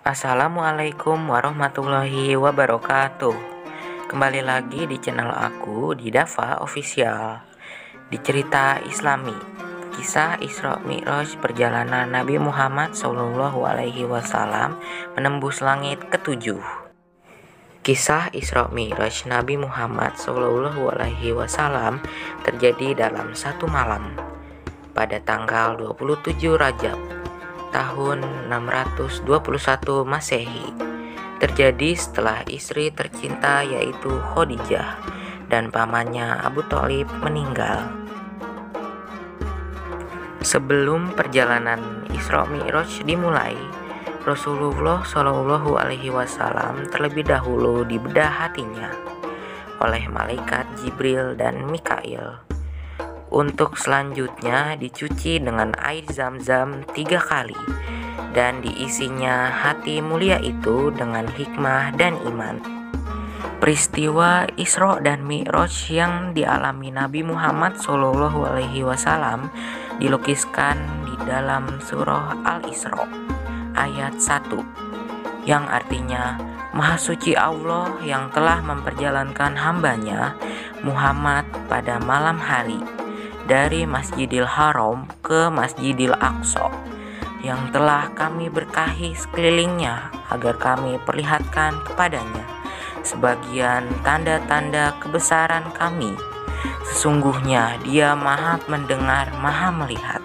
Assalamualaikum warahmatullahi wabarakatuh. Kembali lagi di channel aku di Dava Official. Di cerita Islami, kisah Isra Mi'raj perjalanan Nabi Muhammad SAW menembus langit ketujuh. Kisah Isra Mi'raj Nabi Muhammad SAW terjadi dalam satu malam pada tanggal 27 Rajab tahun 621 Masehi. Terjadi setelah istri tercinta yaitu Khadijah dan pamannya Abu Thalib meninggal. Sebelum perjalanan Isra Mi'raj dimulai, Rasulullah SAW terlebih dahulu dibedah hatinya oleh malaikat Jibril dan Mikail, untuk selanjutnya dicuci dengan air zam-zam 3 kali dan diisinya hati mulia itu dengan hikmah dan iman. Peristiwa Isra dan Mi'raj yang dialami Nabi Muhammad SAW dilukiskan di dalam surah Al-Isra ayat 1, yang artinya Maha Suci Allah yang telah memperjalankan hambanya Muhammad pada malam hari dari Masjidil Haram ke Masjidil Aqsa, yang telah kami berkahi sekelilingnya agar kami perlihatkan kepadanya sebagian tanda-tanda kebesaran kami. Sesungguhnya Dia Maha Mendengar, Maha Melihat.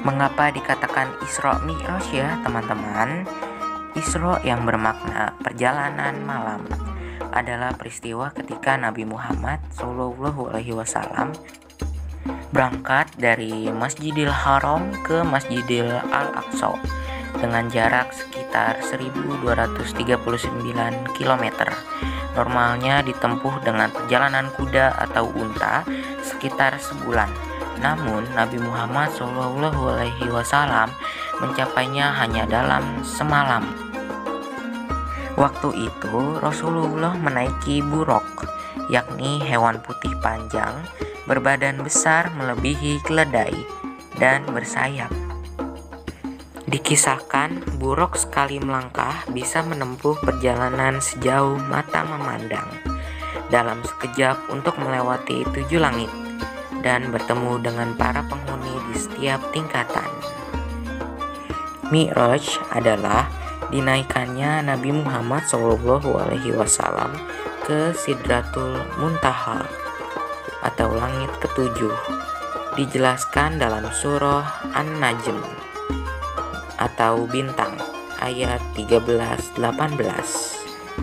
Mengapa dikatakan Isra Mi'raj ya teman-teman? Isra yang bermakna perjalanan malam adalah peristiwa ketika Nabi Muhammad SAW berangkat dari Masjidil Haram ke Masjidil Al-Aqsa dengan jarak sekitar 1239 km. Normalnya ditempuh dengan perjalanan kuda atau unta sekitar sebulan. Namun Nabi Muhammad SAW mencapainya hanya dalam semalam. Waktu itu Rasulullah menaiki buruk, yakni hewan putih panjang berbadan besar melebihi keledai dan bersayap. Dikisahkan buruk sekali melangkah bisa menempuh perjalanan sejauh mata memandang dalam sekejap untuk melewati 7 langit dan bertemu dengan para penghuni di setiap tingkatan. Mi'raj adalah dinaikannya Nabi Muhammad SAW ke Sidratul Muntaha atau langit ketujuh. Dijelaskan dalam surah An-Najm atau bintang ayat 13-18,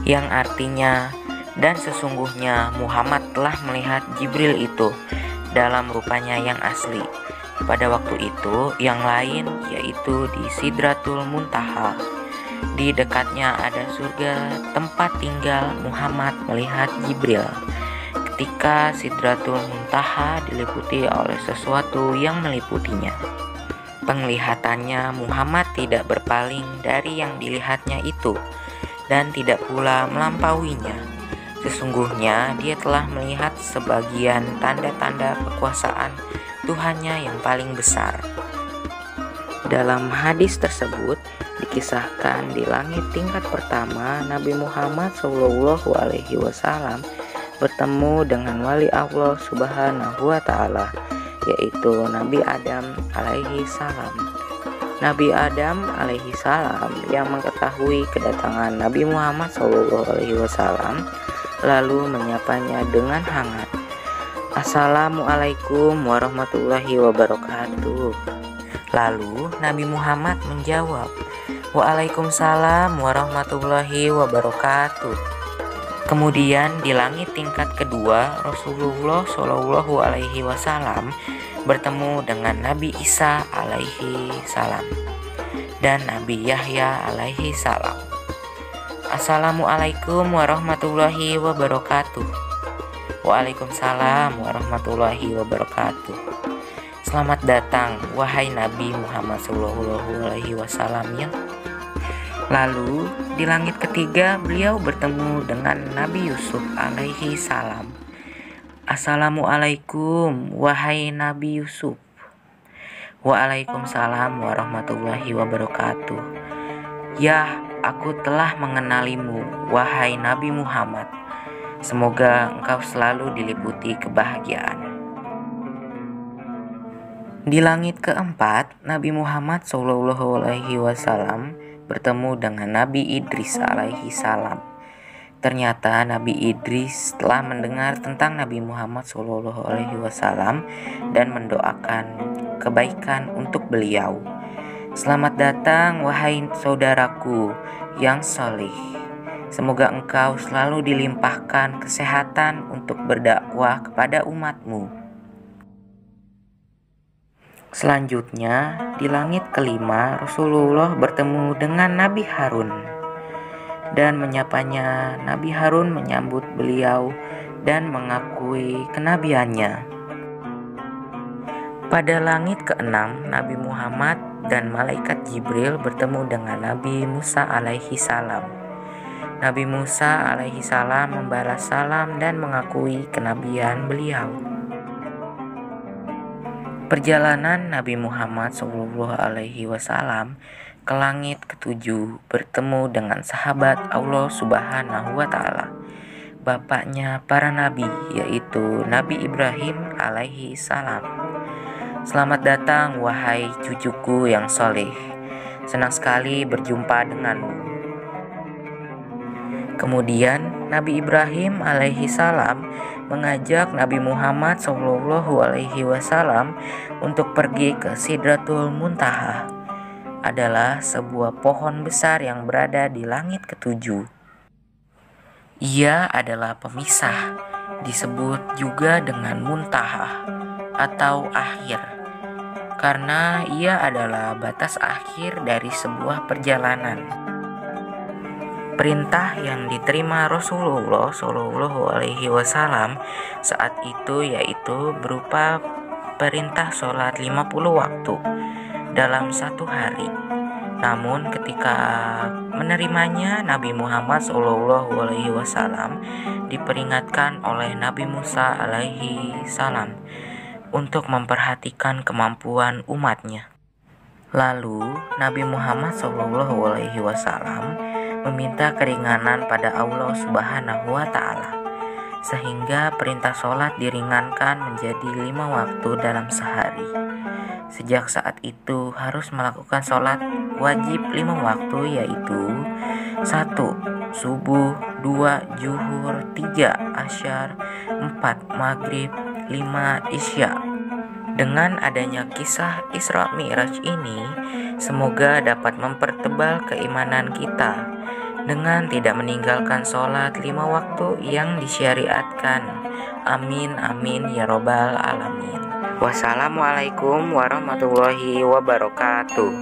yang artinya, dan sesungguhnya Muhammad telah melihat Jibril itu dalam rupanya yang asli pada waktu itu, yang lain yaitu di Sidratul Muntaha. Di dekatnya ada surga tempat tinggal Muhammad melihat Jibril. Ketika Sidratul Muntaha diliputi oleh sesuatu yang meliputinya, penglihatannya Muhammad tidak berpaling dari yang dilihatnya itu dan tidak pula melampauinya. Sesungguhnya dia telah melihat sebagian tanda-tanda kekuasaan Tuhannya yang paling besar. Dalam hadis tersebut dikisahkan di langit tingkat pertama Nabi Muhammad SAW bertemu dengan wali Allah Subhanahu wa Ta'ala, yaitu Nabi Adam alaihi salam. Nabi Adam alaihi salam yang mengetahui kedatangan Nabi Muhammad SAW lalu menyapanya dengan hangat. Assalamualaikum warahmatullahi wabarakatuh. Lalu Nabi Muhammad menjawab, Waalaikumsalam warahmatullahi wabarakatuh. Kemudian di langit tingkat kedua Rasulullah SAW bertemu dengan Nabi Isa alaihi salam dan Nabi Yahya alaihi salam. Assalamualaikum warahmatullahi wabarakatuh. Waalaikumsalam warahmatullahi wabarakatuh. Selamat datang wahai Nabi Muhammad SAW ya. Lalu di langit ketiga beliau bertemu dengan Nabi Yusuf alaihi salam. Assalamualaikum wahai Nabi Yusuf. Waalaikumsalam warahmatullahi wabarakatuh. Ya, aku telah mengenalimu, wahai Nabi Muhammad. Semoga engkau selalu diliputi kebahagiaan. Di langit keempat, Nabi Muhammad SAW bertemu dengan Nabi Idris alaihi salam. Ternyata Nabi Idris telah mendengar tentang Nabi Muhammad SAW dan mendoakan kebaikan untuk beliau. Selamat datang wahai saudaraku yang soleh. Semoga engkau selalu dilimpahkan kesehatan untuk berdakwah kepada umatmu. Selanjutnya, di langit kelima, Rasulullah bertemu dengan Nabi Harun dan menyapanya. Nabi Harun menyambut beliau dan mengakui kenabiannya. Pada langit keenam, Nabi Muhammad dan malaikat Jibril bertemu dengan Nabi Musa alaihi salam. Nabi Musa alaihi salam membalas salam dan mengakui kenabian beliau. Perjalanan Nabi Muhammad SAW ke langit ketujuh bertemu dengan sahabat Allah Subhanahu wa Ta'ala, bapaknya para nabi, yaitu Nabi Ibrahim alaihi salam. Selamat datang wahai cucuku yang soleh. Senang sekali berjumpa denganmu. Kemudian Nabi Ibrahim alaihi salam mengajak Nabi Muhammad SAW untuk pergi ke Sidratul Muntaha. Adalah sebuah pohon besar yang berada di langit ketujuh. Ia adalah pemisah, disebut juga dengan muntaha atau akhir, karena ia adalah batas akhir dari sebuah perjalanan. Perintah yang diterima Rasulullah SAW saat itu yaitu berupa perintah sholat 50 waktu dalam satu hari. Namun ketika menerimanya, Nabi Muhammad SAW diperingatkan oleh Nabi Musa alaihi salam untuk memperhatikan kemampuan umatnya. Lalu Nabi Muhammad SAW meminta keringanan pada Allah Subhanahu wa Ta'ala, sehingga perintah sholat diringankan menjadi 5 waktu dalam sehari. Sejak saat itu harus melakukan sholat wajib 5 waktu, yaitu 1. Subuh, 2. Zuhur, 3. Asyar, 4. Maghrib, 5. Isya. Dengan adanya kisah Isra Mi'raj ini, semoga dapat mempertebal keimanan kita dengan tidak meninggalkan sholat 5 waktu yang disyariatkan. Amin amin ya robbal alamin. Wassalamualaikum warahmatullahi wabarakatuh.